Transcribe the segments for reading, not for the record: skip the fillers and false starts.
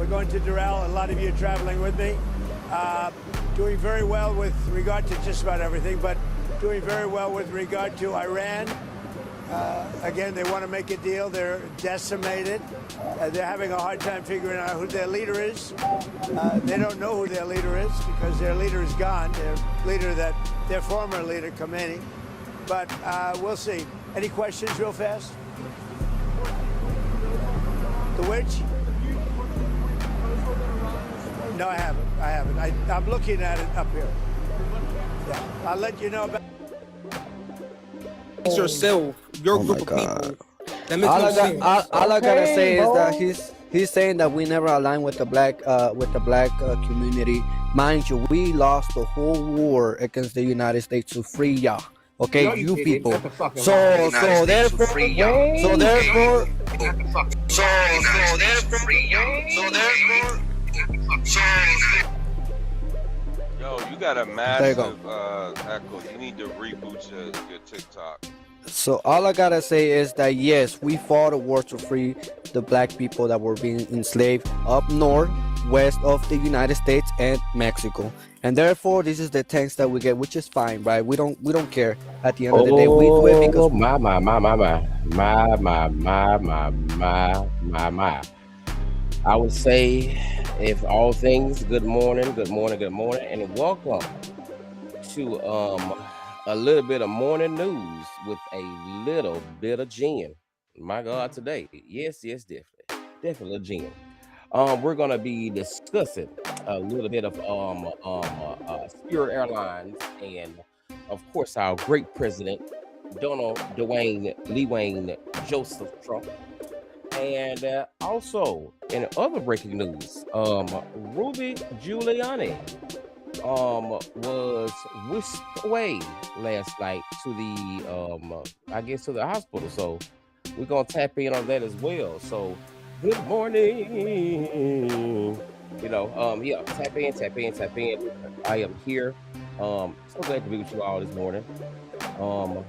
going to Doral. A lot of you are traveling with me. Doing very well with regard to just about everything, but doing very well with regard to Iran. Again, they want to make a deal. They're decimated. They're having a hard time figuring out who their leader is. They don't know who their leader is because their leader is gone. Their former leader, Khomeini. But we'll see. Any questions real fast? The which? No, I haven't. I'm looking at it up here. Yeah, I'll let you know about yourself, your Oh group my of God. people. That makes no sense. All I gotta Okay, say is that bro. he's saying that we never align with the black community. Mind you, we lost the whole war against the United States to free y'all. Okay, No, you you didn't. people. That's a fucking So lie. so therefore so Wait. therefore That's a fucking so therefore Yo, you got a there you go. massive echo. You need to reboot your TikTok. So all I gotta say is that yes, we fought a war to free the black people that were being enslaved up north, west of the United States and Mexico, and therefore this is the thanks that we get, which is fine, right? We don't care. At the end of the day, we do it because Oh my. I would say, if all things, good morning, and welcome to a little bit of morning news with a little bit of gin. My God, today, yes, definitely gin. We're gonna be discussing a little bit of Spirit Airlines and, of course, our great president Donald Dwayne Lee Wayne Joseph Trump. And also, in other breaking news, Ruby Giuliani was whisked away last night to the I guess to the hospital. So we're gonna tap in on that as well. So good morning. Yeah, tap in. I am here. So glad to be with you all this morning. So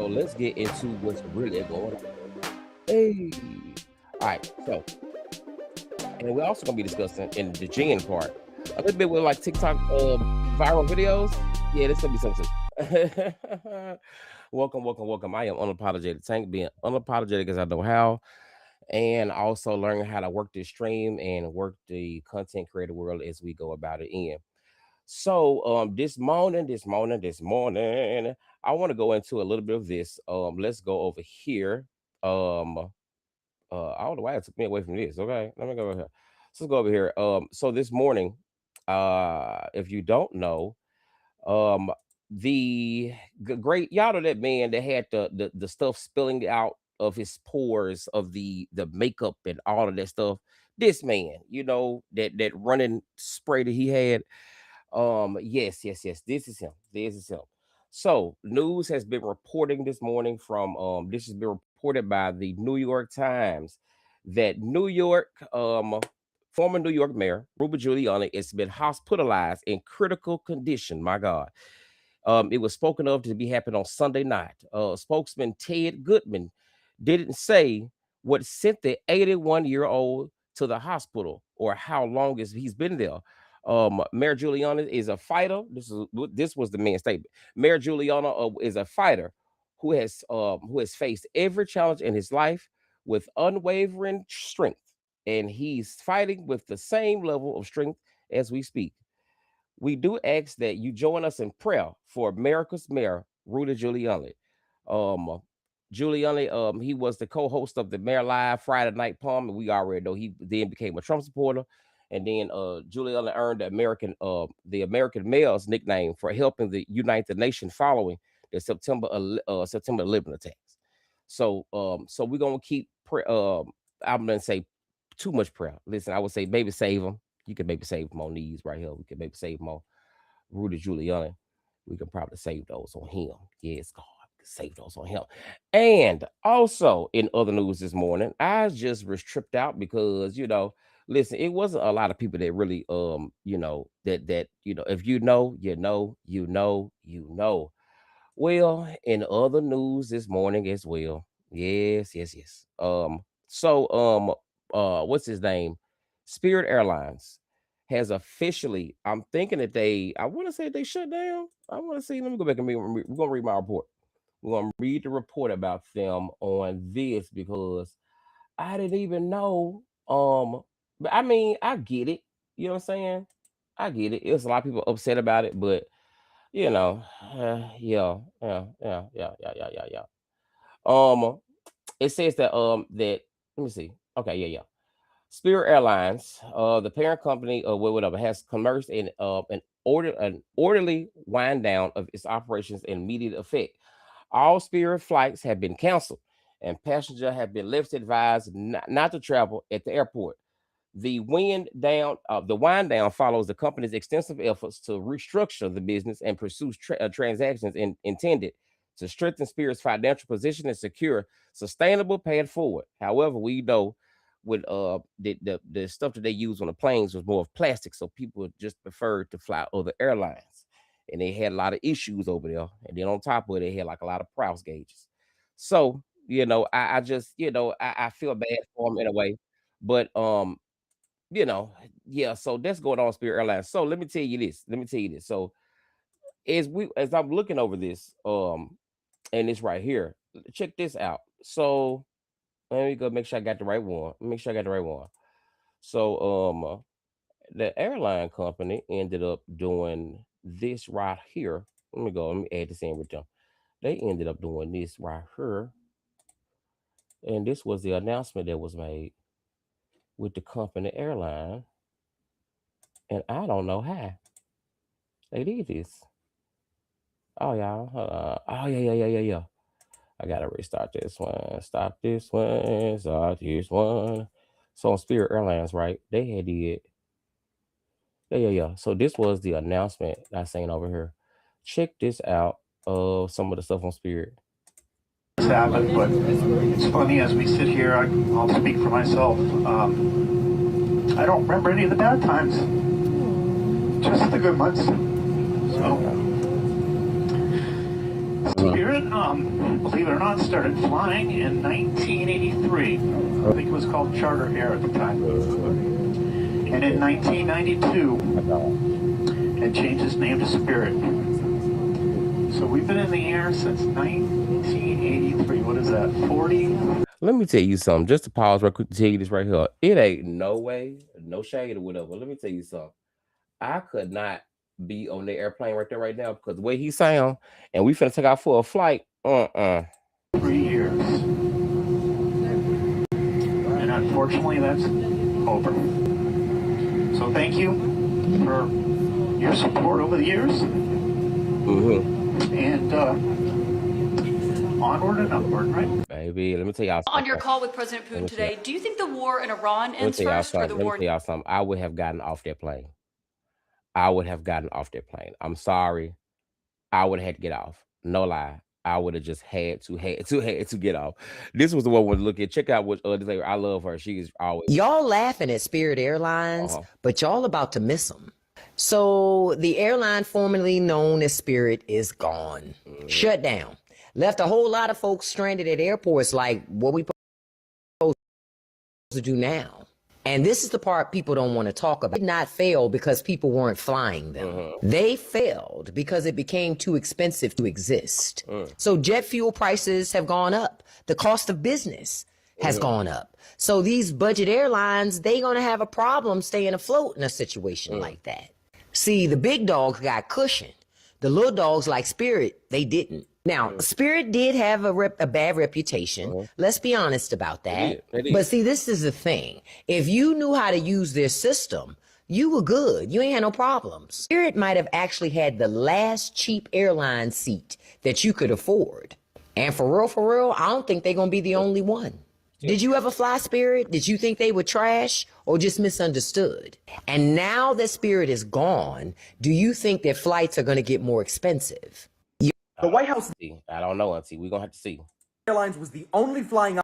let's get into what's really going on. Hey. All right, so and we're also gonna be discussing in the gin part a little bit with like TikTok viral videos. Yeah, this gonna be something. Welcome. I am unapologetic Tank, being unapologetic as I know how, and also learning how to work this stream and work the content creator world as we go about it in. So this morning, I want to go into a little bit of this. Let's go over here. I don't know why it took me away from this. Okay, let me go over here. So let's go over here. So this morning, if you don't know, um, the great y'all know that man that had the stuff spilling out of his pores of the makeup and all of that stuff. This man, that running spray that he had. Yes. This is him. So news has been reporting this morning from this has been reported by the New York Times that New York former New York Mayor Ruby Giuliani has been hospitalized in critical condition. My God. It was spoken of to be happening on Sunday night. Spokesman Ted Goodman didn't say what sent the 81-year-old to the hospital or how long he's been there. Mayor Giuliani is a fighter. This was the man's statement. Mayor Giuliani is a fighter who has faced every challenge in his life with unwavering strength, and he's fighting with the same level of strength as we speak. We do ask that you join us in prayer for America's Mayor, Rudy Giuliani. Um, Giuliani, he was the co-host of the Mayor Live Friday Night Palm, and we already know he then became a Trump supporter. And then Giuliani earned the American Mayor's nickname for helping the unite the nation following the September 11 attacks. So we're gonna keep. I'm gonna say too much prayer. Listen, I would say maybe save him. You can maybe save him on these right here. We can maybe save him on Rudy Giuliani. We can probably save those on him. Yes, God, we can save those on him. And also in other news this morning, I just was tripped out because listen, it wasn't a lot of people that really if you know. Well, in other news this morning as well. Yes. So what's his name? Spirit Airlines has officially, I'm thinking that I want to say they shut down. I want to see, let me go back and we're going to read my report. We're going to read the report about them on this because I didn't even know. But I mean, I get it. You know what I'm saying? I get it. It's a lot of people upset about it, but you know, yeah. It says that that let me see. Okay, yeah. Spirit Airlines, the parent company of whatever, has commenced an orderly wind down of its operations in immediate effect. All Spirit flights have been canceled, and passengers have been left advised not to travel at the airport. The wind down follows the company's extensive efforts to restructure the business and pursue transactions intended to strengthen Spirit's financial position and secure sustainable path forward. However, we know with the stuff that they use on the planes was more of plastic, so people just preferred to fly other airlines, and they had a lot of issues over there. And then on top of it, they had like a lot of price gauges. So I just I feel bad for them in a way, but yeah, so that's going on Spirit Airlines. So let me tell you this. So as I'm looking over this, and it's right here, check this out. So let me go make sure I got the right one. So the airline company ended up doing this right here. Let me add this in with them. They ended up doing this right here. And this was the announcement that was made with the company airline. And I don't know how they did this. Oh, y'all. Oh, yeah. I gotta restart this one. Stop this one. Start this one. So on Spirit Airlines, right? They had did. Yeah. So this was the announcement I seen over here. Check this out. Some of the stuff on Spirit. Happened, but it's funny as we sit here. I'll speak for myself. I don't remember any of the bad times, just the good months. So. Spirit, believe it or not, started flying in 1983. I think it was called Charter Air at the time. And in 1992, it changed its name to Spirit. So we've been in the air since 1983. What is that, 40? Let me tell you something. Just to pause real quick to tell you this right here. It ain't no way, no shade or whatever. Let me tell you something. I could not be on the airplane right there right now because the way he sound, and we finna take out for a flight. 3 years. And unfortunately, that's over. So thank you for your support over the years. And onward and upward, right? Baby, let me tell y'all something. On your call with President Putin today, do you think the war in Iran ends first or the war? Let me tell y'all something. I would have gotten off that plane. I'm sorry. I would have had to get off. No lie. I would have just had to get off. This was the one we look at. Check out what this lady. I love her. She is always. Y'all laughing at Spirit Airlines, but y'all about to miss them. So the airline formerly known as Spirit is gone, shut down, left a whole lot of folks stranded at airports. Like, what we supposed to do now? And this is the part people don't want to talk about. They did not fail because people weren't flying them. They failed because it became too expensive to exist. So jet fuel prices have gone up. The cost of business has gone up. So these budget airlines, they're going to have a problem staying afloat in a situation like that. See, the big dogs got cushioned. The little dogs like Spirit, they didn't. Now, Spirit did have a bad reputation. Let's be honest about that. But see, this is the thing. If you knew how to use their system, you were good. You ain't had no problems. Spirit might have actually had the last cheap airline seat that you could afford. And for real, I don't think they're going to be the only one. Did you ever fly Spirit? Did you think they were trash or just misunderstood? And now that Spirit is gone, do you think their flights are going to get more expensive? The White House. I don't know, Auntie. We're going to have to see. Airlines was the only flying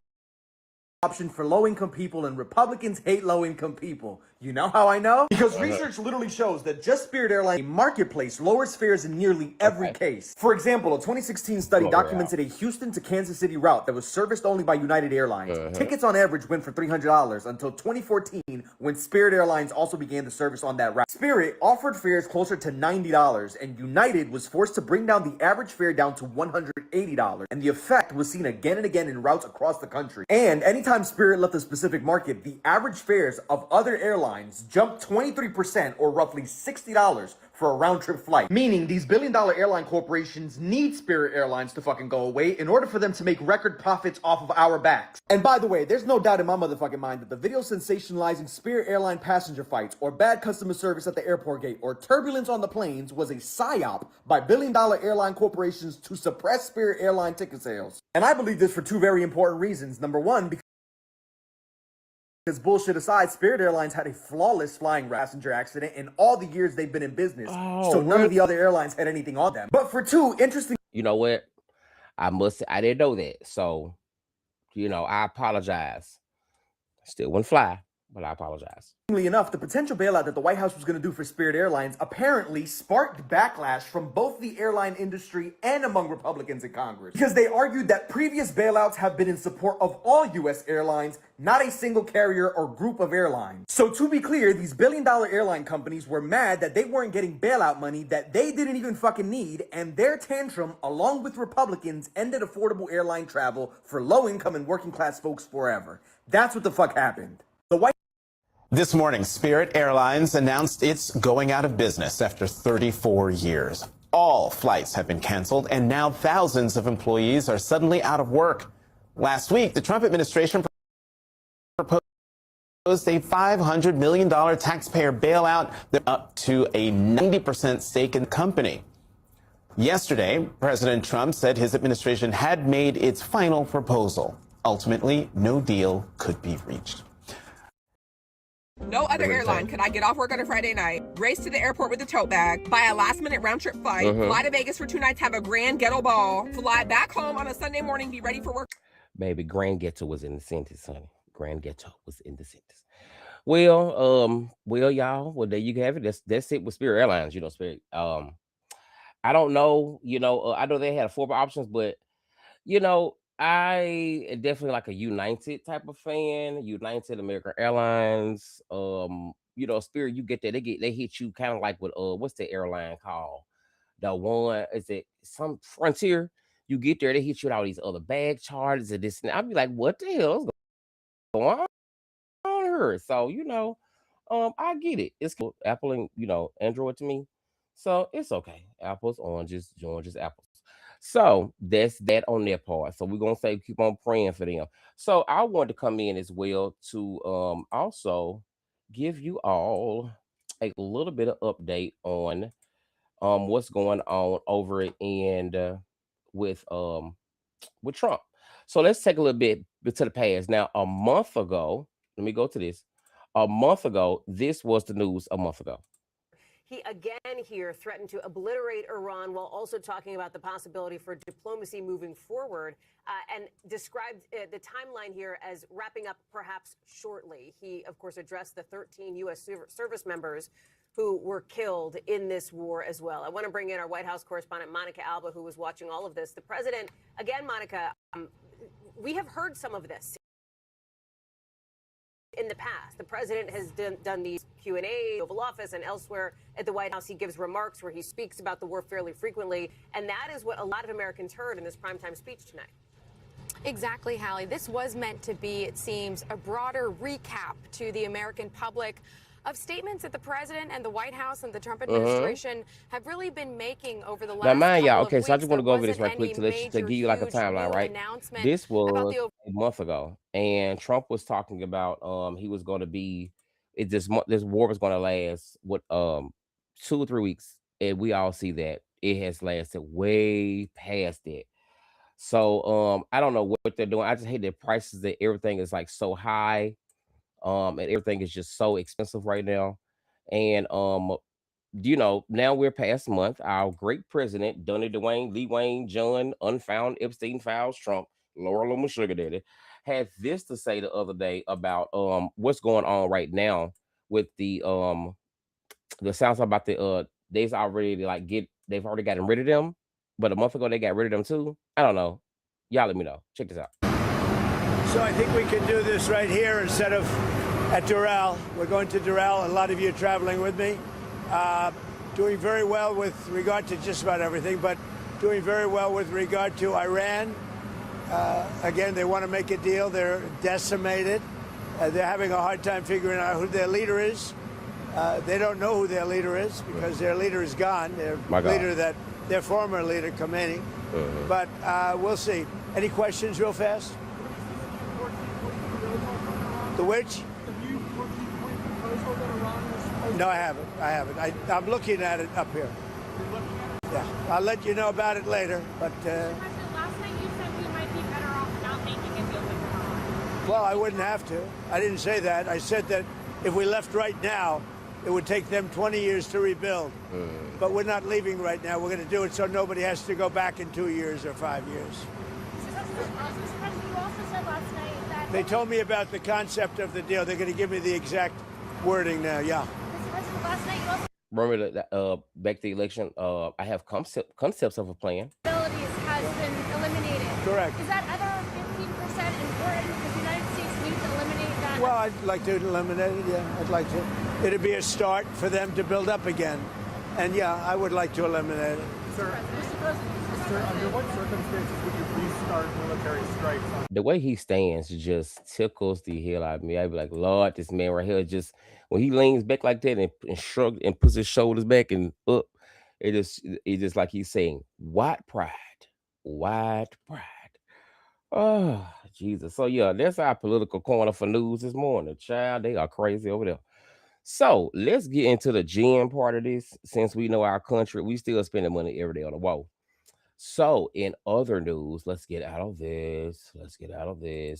option for low-income people, and Republicans hate low-income people. You know how I know? Because research literally shows that just Spirit Airlines marketplace lowers fares in nearly every case. For example, a 2016 study documented a Houston to Kansas City route that was serviced only by United Airlines. Tickets on average went for $300 until 2014 when Spirit Airlines also began the service on that route. Spirit offered fares closer to $90 and United was forced to bring down the average fare down to $180. And the effect was seen again and again in routes across the country. And anytime Spirit left a specific market, the average fares of other airlines jumped 23% or roughly $60 for a round-trip flight. Meaning these billion-dollar airline corporations need Spirit Airlines to fucking go away in order for them to make record profits off of our backs. And by the way, there's no doubt in my motherfucking mind that the video sensationalizing Spirit Airline passenger fights or bad customer service at the airport gate or turbulence on the planes was a psyop by billion-dollar airline corporations to suppress Spirit Airline ticket sales. And I believe this for two very important reasons. Number one, because bullshit aside, Spirit Airlines had a flawless flying passenger accident in all the years they've been in business. So none of the other airlines had anything on them. But for two, interesting. You know what? I didn't know that. So, I apologize. Still wouldn't fly, but I apologize. Enough, the potential bailout that the White House was going to do for Spirit Airlines apparently sparked backlash from both the airline industry and among Republicans in Congress. Because they argued that previous bailouts have been in support of all U.S. airlines, not a single carrier or group of airlines. So to be clear, these billion-dollar airline companies were mad that they weren't getting bailout money that they didn't even fucking need, and their tantrum, along with Republicans, ended affordable airline travel for low-income and working-class folks forever. That's what the fuck happened. This morning, Spirit Airlines announced it's going out of business after 34 years. All flights have been canceled, and now thousands of employees are suddenly out of work. Last week, the Trump administration proposed a $500 million taxpayer bailout up to a 90% stake in the company. Yesterday, President Trump said his administration had made its final proposal. Ultimately, no deal could be reached. No other airline could I get off work on a Friday night, race to the airport with a tote bag, buy a last-minute round-trip flight, fly to Vegas for 2 nights, have a grand ghetto ball, fly back home on a Sunday morning, be ready for work. Baby, grand ghetto was in the sentence, honey. Grand ghetto was in the sentence. Well, y'all. Well, there you have it. That's it with Spirit Airlines. Spirit. I don't know. I know they had 4 options, but I am definitely like a United type of fan. United, American Airlines. Spirit, you get that. They hit you kind of like with what's the airline called? The one, is it some Frontier? You get there, they hit you with all these other bag charges and this and that. I'd be like, what the hell is going on here? So, I get it. It's cool. Apple and Android to me. So it's okay. Apples, oranges, apples. So that's that on their part. So we're gonna say keep on praying for them. So I want to come in as well to also give you all a little bit of update on what's going on over and with Trump. So let's take a little bit to the past. Now, a month ago, let me go to this. A month ago, this was the news a month ago. He again here threatened to obliterate Iran while also talking about the possibility for diplomacy moving forward and described the timeline here as wrapping up perhaps shortly. He, of course, addressed the 13 U.S. service members who were killed in this war as well. I want to bring in our White House correspondent, Monica Alba, who was watching all of this. The president, again, Monica, we have heard some of this in the past. The president has done these Q&A, Oval Office, and elsewhere at the White House. He gives remarks where he speaks about the war fairly frequently, and that is what a lot of Americans heard in this primetime speech tonight. Exactly, Hallie. This was meant to be, it seems, a broader recap to the American public of statements that the president and the White House and the Trump administration have really been making over the last now, mind y'all, couple okay, of so I just want to weeks. go over this right quick to give you like a timeline, right? This was a month ago, and Trump was talking about he was going to be this war was going to last 2 or 3 weeks, and we all see that it has lasted way past that. So I don't know what they're doing. I just hate the prices that everything is like so high. And everything is just so expensive right now. And now we're past a month. Our great president, Donnie Dwayne, Lee Wayne, John, Unfound Epstein Files, Trump, Laura Loomer Sugar Daddy, had this to say the other day about what's going on right now with the sounds about the they've already they've already gotten rid of them, but a month ago they got rid of them too. I don't know. Y'all let me know. Check this out. So I think we can do this right here instead of at Doral. We're going to Doral. A lot of you are traveling with me. Doing very well with regard to just about everything, but doing very well with regard to Iran. Again, they want to make a deal. They're decimated. They're having a hard time figuring out who their leader is. They don't know who their leader is because their leader is gone. Their former leader, Khomeini. But we'll see. Any questions real fast? The which? No, I haven't. I'm looking at it up here. Yeah, I'll let you know about it later. But Last night you said we might be better off not making a deal with Iran. well, I wouldn't have to. I didn't say that. I said that if we left right now, it would take them 20 years to rebuild. But we're not leaving right now. We're going to do it so nobody has to go back in 2 years or 5 years. Mr. President, you also said last night that They told me about the concept of the deal. They're going to give me the exact wording now. Yeah. Mr. President, last night you also Remember that back to the election, I have concepts of a plan. abilities has been eliminated. Correct. Is that other 15% important because the United States needs to eliminate that? Well, I'd like to eliminate it. Yeah, I'd like to. It'd be a start for them to build up again. And yeah, I would like to eliminate it. Sir, under what circumstances would you please start military strikes? The way he stands just tickles the hell out of me. I'd be like, Lord, this man right here just when he leans back like that and shrugs and puts his shoulders back and up, it's just like he's saying, white pride. Oh, Jesus. So yeah, that's our political corner for news this morning. Child, they are crazy over there. So let's get into the gem part of this. Since we know our country, we still spending money every day on the wall. So, in other news, let's get out of this.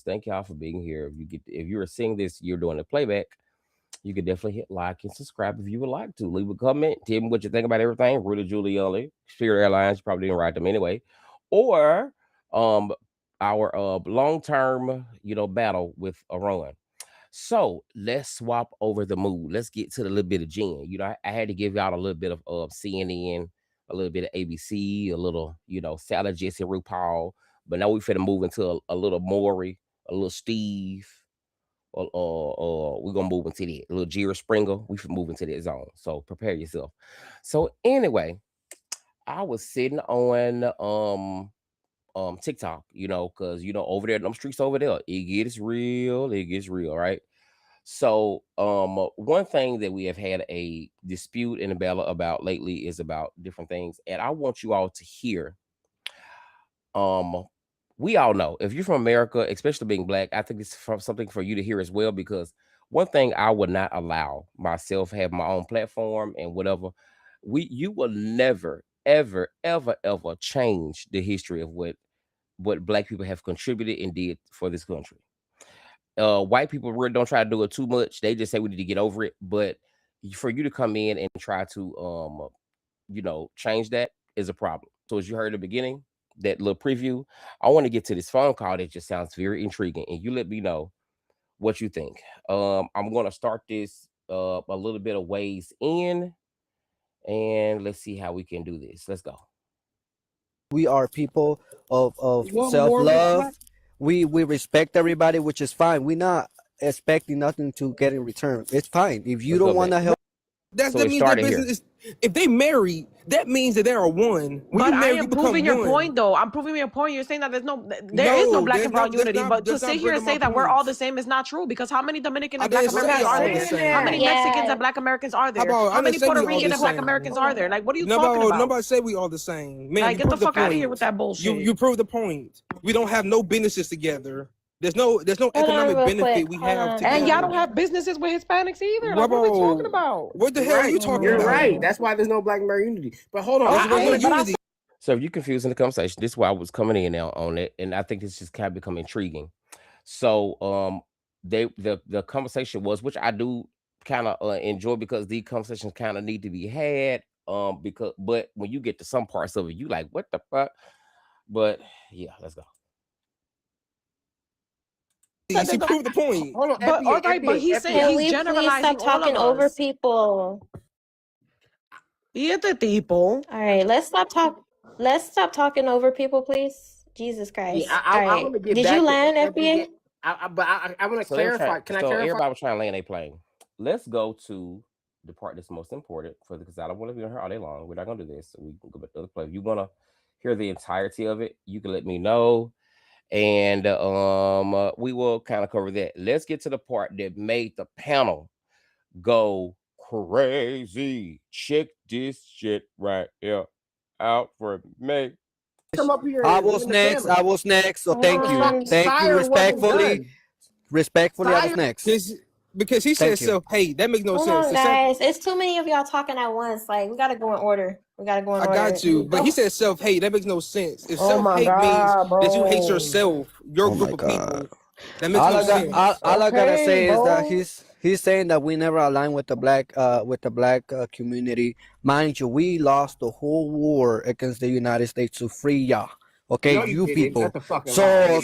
Thank y'all for being here. If you're seeing this, you're doing the playback. You can definitely hit like and subscribe if you would like to. Leave a comment. Tell me what you think about everything. Rudy Giuliani, Spirit Airlines. You probably didn't write them anyway. Or our long-term, battle with Iran. So let's swap over the mood. Let's get to the little bit of Jen. I had to give y'all a little bit of CNN, a little bit of ABC, a little, Sally Jesse RuPaul. But now we finna move into a little Maury, a little Steve. We're gonna move into that. A little Jerry Springer. We finna move into that zone. So prepare yourself. So anyway, I was sitting on TikTok, because over there, them streets over there, it gets real, right? So one thing that we have had a dispute and a battle about lately is about different things, and I want you all to hear. We all know if you're from America, especially being black, I think it's something for you to hear as well, because one thing I would not allow myself have my own platform and whatever. You will never, ever, ever, ever change the history of what black people have contributed and did for this country. White people really don't try to do it too much. They just say we need to get over it. But for you to come in and try to change that is a problem. So as you heard at the beginning, that little preview, I want to get to this phone call that just sounds very intriguing, and you let me know what you think. I'm going to start this a little bit of ways in, and let's see how we can do this. Let's go. We are people of self-love. We respect everybody, which is fine. We're not expecting nothing to get in return. It's fine. If you don't want to help. That means their business is, if they marry, that means that they are one. But I am proving your point, though. I'm proving your point. You're saying that there is no black and brown unity. But to sit here and say that we're all the same is not true, because how many Dominican and black Americans are there? How many Mexicans and black Americans are there? How many Puerto Rican and black Americans are there? Like, what are you talking about? Nobody say we all the same. Man, like, get the fuck out of here with that bullshit. You prove the point. We don't have no businesses together. There's no economic benefit we have together. And y'all don't have businesses with Hispanics either. Like, what are we talking about? What the hell are you talking about? You're right. That's why there's no black American unity. But hold on. So if you're confused in the conversation, this is why I was coming in now on it, and I think this just kind of become intriguing. So the conversation was, which I do kind of enjoy, because these conversations kind of need to be had. But when you get to some parts of it, you like, what the fuck? But yeah, let's go. She proved the point. Hold on, But all right, but he's saying Can he's we please generalizing stop all of talking over us. people? Y este tipo. All right, let's stop talking over people, please. Jesus Christ. Yeah, All I right. want to get Did you back to land, FBA. FBA? But I want to So they were trying. clarify. Can I So clarify? everybody was trying to land a plane. Let's go to the part that's most important for because I don't want to be on here all day long. We're not gonna do this. So we can go back to the other play. If you wanna hear the entirety of it, you can let me know, and we will kind of cover that. Let's get to the part that made the panel go crazy. Check this shit right here out for me. Come up here I and was land the next. camera. I was next. So thank you. Thank you. Sire wasn't done. Respectfully, I was Sire. next. Because he said Thank you. self-hate. That makes no Hold sense. on, guys. It's too many of y'all talking at once. Like, we gotta go in order. I got you, but he said self-hate. That makes no sense. If Oh my self-hate means God, that you hate bro. yourself, your Oh group my of God. people, that makes no sense. All I gotta Okay, say is that bro. he's saying that we never align with the black community. Mind you, we lost the whole war against the United States to free y'all. Okay, No, you you didn't. people. That's a fucking lie.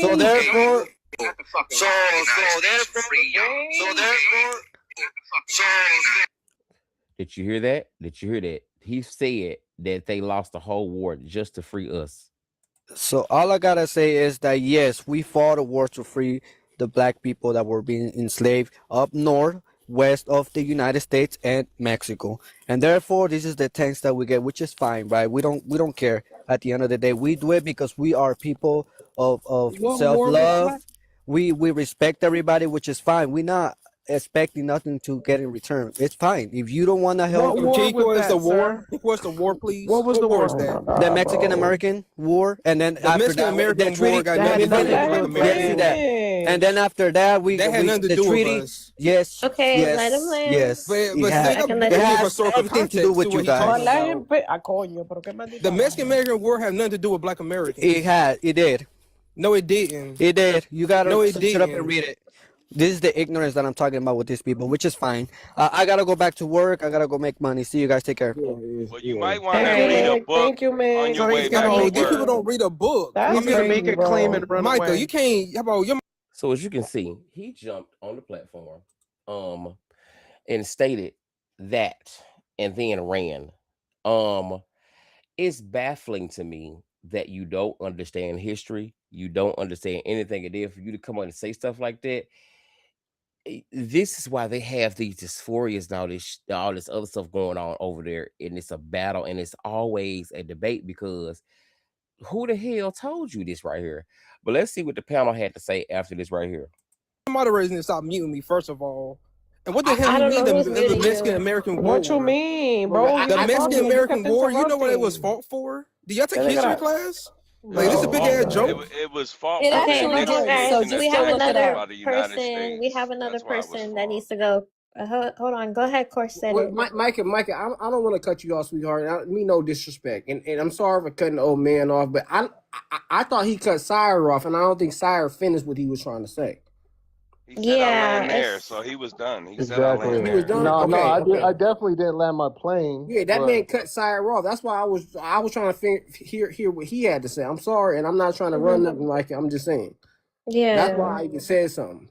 So therefore, Did you hear that? Did you hear that? He said that they lost the whole war just to free us. So all I gotta say is that yes, we fought a war to free the black people that were being enslaved up north, west of the United States and Mexico, and therefore this is the thanks that we get, which is fine, right? We don't care. At the end of the day, we do it because we are people of What self war was love. that? We respect everybody, which is fine. We're not expecting nothing to get in return. It's fine if you don't want to help. What war Can you was give us the that, war? sir? Give us the war, please. What was the war war? is that? The Mexican American War, and then The after Mexican that, the American treaty. War got That nothing had to do nothing with to the do Black with Yes, see American that. War. And then after that, That had nothing to the do with treaty. us. Yes, Okay, let him land. yes. But It still, has, I can gotta let it give him. has historical everything to do context with to you what he's talking guys. Let him about. pay. A coño, pero qué maldita. The Mexican American War had nothing to do with Black Americans. It did. No, it didn't. It did. You gotta No, it shut up and didn't. read it. This is the ignorance that I'm talking about with these people, which is fine. I gotta go back to work. I gotta go make money. See you guys. Take care. Well, you might want Thank to you, read a Meg. book Thank you, Meg. on your So way he's back gonna to No, these people work. don't read a book. That's He's gonna make crazy, a claim bro. and run Michael, away. you can't. How about your So as you can see, he jumped on the platform, and stated that, and then ran. It's baffling to me that you don't understand history. You don't understand anything it is for you to come on and say stuff like that. This is why they have these dysphorias and all this other stuff going on over there, and it's a battle, and it's always a debate because who the hell told you this right here? But let's see what the panel had to say after this right here. moderators need to stop muting me, first of all. And what the hell I you don't mean know who's the muting Mexican you. American War? What you mean, bro? The He's Mexican talking. You American kept War, you know what it was interrupting. fought for? Do y'all take Then they history gotta- class? Like, this is a big No. ass joke. It was fought Okay, for the hold on, guys. annexation Do of we have Texas another by the United person? We States. have another That's why it was person that fought. needs to go. Hold on. Go ahead, Corset. Wait, Micah, I don't want to cut you off, sweetheart. Me no disrespect, and I'm sorry for cutting the old man off, but I thought he cut Sire off, and I don't think Sire finished what he was trying to say. He said I land there, so he was done. He said I land He there. was done. No, Okay, I okay. definitely didn't land my plane. Yeah, that but- man cut Sire off. That's why I was trying to hear what he had to say. I'm sorry, and I'm not trying to run nothing like it. I'm just saying. Yeah. That's why I even said something.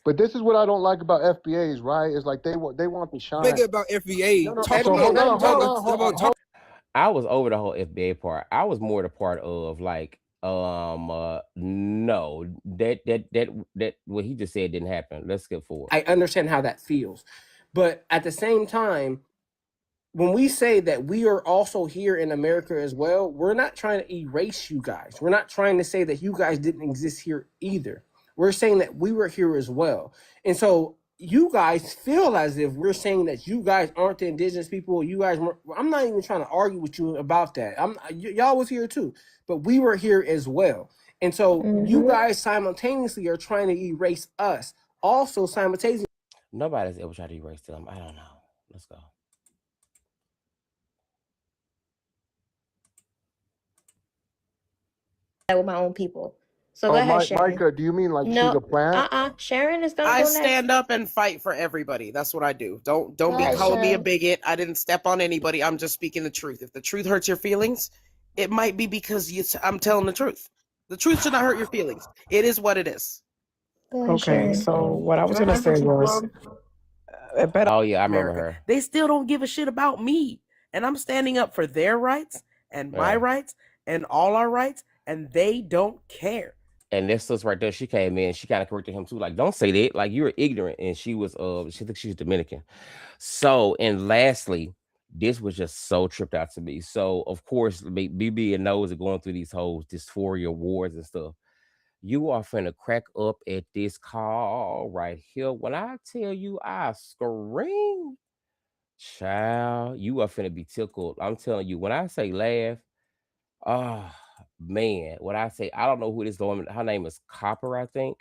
But this is what I don't like about FBAs, right? It's like they want to shine. Make it about FBA. No, Talk FBA, about I was over the whole FBA part. I was more the part of like, no, that what he just said didn't happen. Let's skip forward. I understand how that feels, but at the same time, when we say that we are also here in America as well, we're not trying to erase you guys. We're not trying to say that you guys didn't exist here either. We're saying that we were here as well. And so you guys feel as if we're saying that you guys aren't the indigenous people. You guys weren't. I'm not even trying to argue with you about that. Y'all was here too, but we were here as well. And so you guys simultaneously are trying to erase us. Also simultaneously. Nobody's ever tried to erase them. I don't know. Let's go. With my own people. So go ahead, Sharon. Micah, do you mean like shoot a plant? Sharon is gonna I go stand next. up and fight for everybody. That's what I do. Don't be Alright, calling me a Sharon. bigot. I didn't step on anybody. I'm just speaking the truth. If the truth hurts your feelings, it might be because I'm telling the truth. The truth should not hurt your feelings. It is what it is. Okay, so what I was gonna say was, Oh yeah, I remember America. her. They still don't give a shit about me, and I'm standing up for their rights and my rights and all our rights, and they don't care. And this sis right there, she came in, she kind of corrected him too, like, don't say that, like you're ignorant. And she was she thinks she's Dominican. So, and lastly, this was just so tripped out to me. So of course, BB and Nose are going through these whole dysphoria wars and stuff. You are finna crack up at this call right here. When I tell you I scream, child, you are finna be tickled. I'm telling you, when I say laugh, oh man, what I say, I don't know who this woman, her name is Copper, I think.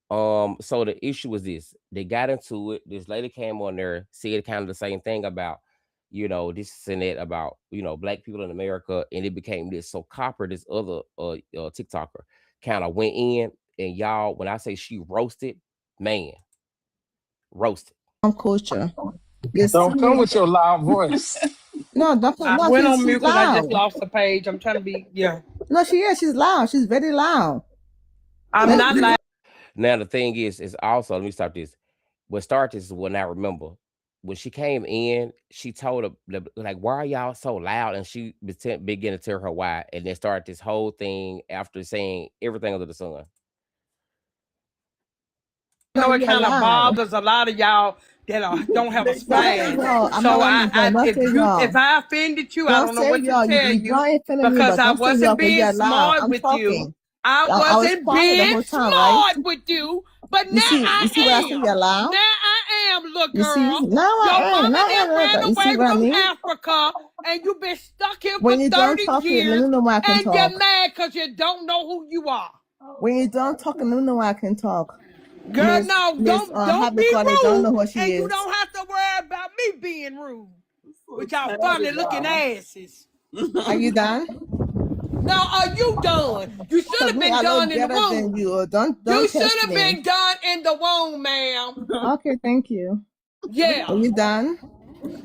So the issue was this: they got into it. This lady came on there, said kind of the same thing about, this and that about, black people in America, and it became this. So Copper, this other TikToker, kind of went in, and y'all, when I say she roasted, man, roasted. Culture. Don't come with your loud voice. No, don't come. I No, went on she's mute because I just loud. lost the page. I'm trying to be, No, she is. She's loud. She's very loud. I'm not loud. Now the thing is also, let me start this. What started this is when I remember when she came in, she told her like, "Why are y'all so loud?" And she began to tell her why, and then started this whole thing after saying everything under the sun. I know it kind of bothers a lot of y'all that don't have a spine. No, So if I offended you, I don't know what to tell you because I wasn't being smart with you. I wasn't being smart with you, but now I am. Now I am, look, girl. Your mama that ran away from Africa, and you've been stuck here for 30 years, and you're mad because you don't know who you are. When you don't talk, no, I can talk. Girl, don't be rude, don't know what she and is. you don't have to worry about me being rude with y'all funny looking asses. Are you done? No, are you done? You should have been done in the womb. You should have been done in the womb, ma'am. Okay, thank you. Yeah. Are you done?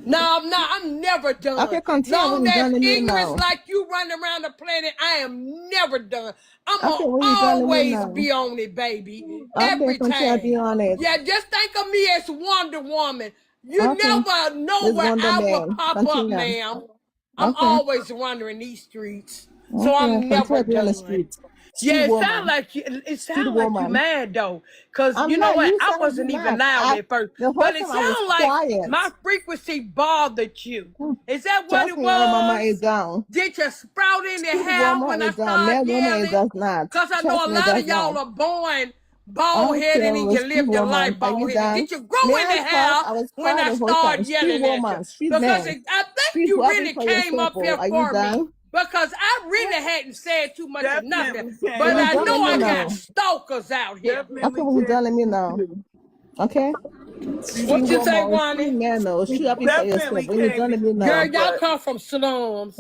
No, I'm not. I'm never done. Okay, continue. Long as ignorance like you running around the planet, I am never done. I'm gonna always be on it, baby. Every time. Be on it. Yeah, just think of me as Wonder Woman. You never know where I will pop up, ma'am. I'm always wandering these streets. So I'm never done. Yeah, it sounds like you mad though, cause you know what? I wasn't even loud at first, but it sounds like my frequency bothered you. Is that what it was? Mama is down. Did you sprout in the hair when I started yelling? Cause I know a lot of y'all are born bald headed and you live your life bald headed. Did you grow in the hair when I started yelling at you? Because I think you really came up here for me. Because I really hadn't said too much of nothing, but I know I got stalkers out here. Okay, when you're done, let me know. Okay? What you say, Wani? When you're done, let me know. Girl, y'all come from slums.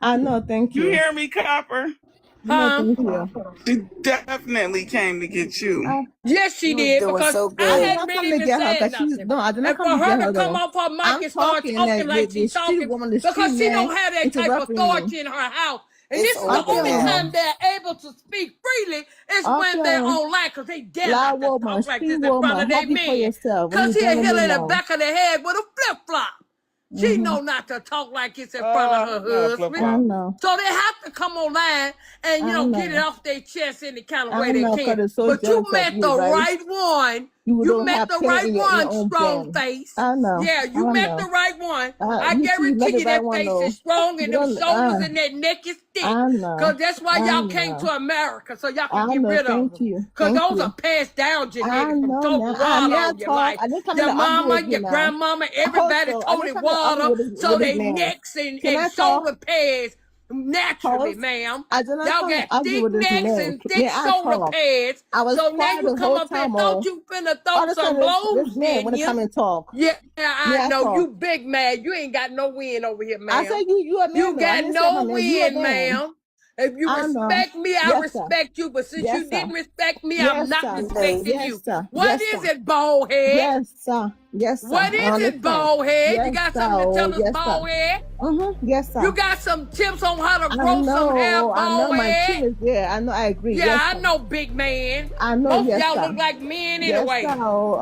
I know, thank you. You hear me, Copper? No, thank you. She definitely came to get you. Yes, she did, because I hadn't really even said nothing. No, I did not and for her to come off her mic and start talking like she's talking, because she don't have that type of authority in her house. And this is the only time they're able to speak freely is when they're online, because they dare not to talk like this in front of their men. Because he'll hit her in the back of the head with a flip-flop. She know not to talk like this in front of her husband. So they have to come online and, get it off their chest any kind of way they can. But you met the right one. You met the right one, strong face. I know. Yeah, you met the right one. I guarantee you that face is strong and them shoulders and that neck is thick. Because that's why y'all came to America, so y'all can get rid of them. Because those are passed down genetics from total water all your life. Your mama, your grandmama, everybody total water, so they necks and shoulder pads. Naturally, ma'am. Y'all got thick necks and thick shoulder pads. So now you come up and thought you finna throw some blows in you. Yeah, I know. You big man. You ain't got no wind over here, ma'am. I said you a man. You got no wind, ma'am. If you respect me, I respect you. But since you didn't respect me, I'm not respecting you. What is it, bald head? Yes, sir. Yes, sir. What is it, bald head? Yes, You got something to tell us, yes, bald head? Yes, sir. You got some tips on how to I grow some hair, know. I know bald my head? chin is there. I know. I agree. Yeah, Yes, I sir. know, big man. I know. Most Yes, of y'all sir. look like men Yes, anyway. sir.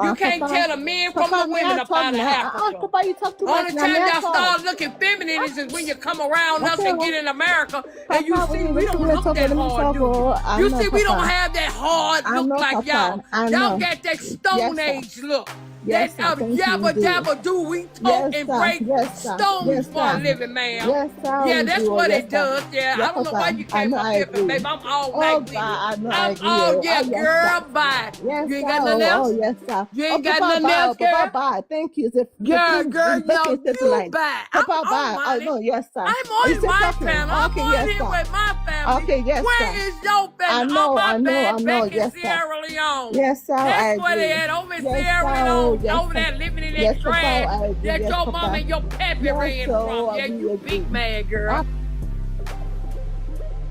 You can't Papa, tell the men from Papa, the may women I up talk out of now? Africa. Papa, you talk too much Only now. time May I y'all talk? start looking feminine is when you come around us and get in America and you Papa, see when we you don't listen to look talk, that let me hard, talk. do you? Oh, I You know, see, we don't Papa. have that hard I look know, like Papa. y'all. I Y'all know. got that Stone Yes, sir. Age look. Yes, sir. That Thank you. We yabba do. dabba do. We talk Yes, and sir. break Yes, sir. stones Yes, for a sir. living, ma'am. Yes, sir. Yeah, We that's do. what Yes, it sir. does. Yeah, Yeah, I don't know why Papa. you I came know. up I here, 'cause, agree. baby, I'm all Oh, night with God. you. I know. I agree. Oh, yeah, Oh, yes, sir. girl, bye. Yes, You ain't sir. got nothing else? Oh, yes, sir. You Oh, ain't got Papa, nothing bye. else, Oh, Papa, girl? bye. Thank you. The Girl, thing girl, is back no, in the you line. bye. Papa, I'm on bye. Oh, money. no, yes, sir. I'm Are you on still my talking? panel. I'm Okay, on yes, here sir. with my family. Okay, yes, Where sir. is your family? I Oh, know, my I know, bad. I know. Back in Yes, sir. Sierra Leone. Yes, sir. I That's where they agree. at, over in Yes, Sierra sir. Leone. Yes, Over sir. there living in Yes, that Papa. trash I agree. that Yes, your Papa. mama and your pappy Yes, ran so from. Yeah, we you agree. big man, girl.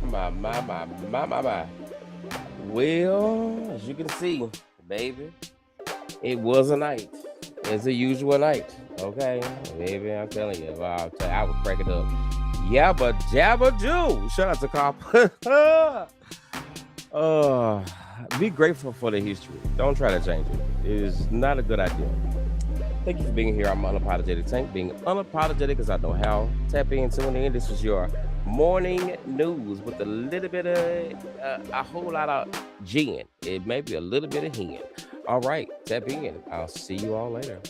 My. Well, as you can see, baby, it was a night. It's a usual night. Okay, baby, I'm telling you, I was cracking up. Yabba Jabba Jew. Shout out to Cop. Be grateful for the history. Don't try to change it. It is not a good idea. Thank you for being here. I'm Unapologetic Tank, being unapologetic because I know how. Tap in, tune in. This was your morning news with a little bit of, a whole lot of gin. It may be a little bit of hen. All right, tap in. I'll see you all later.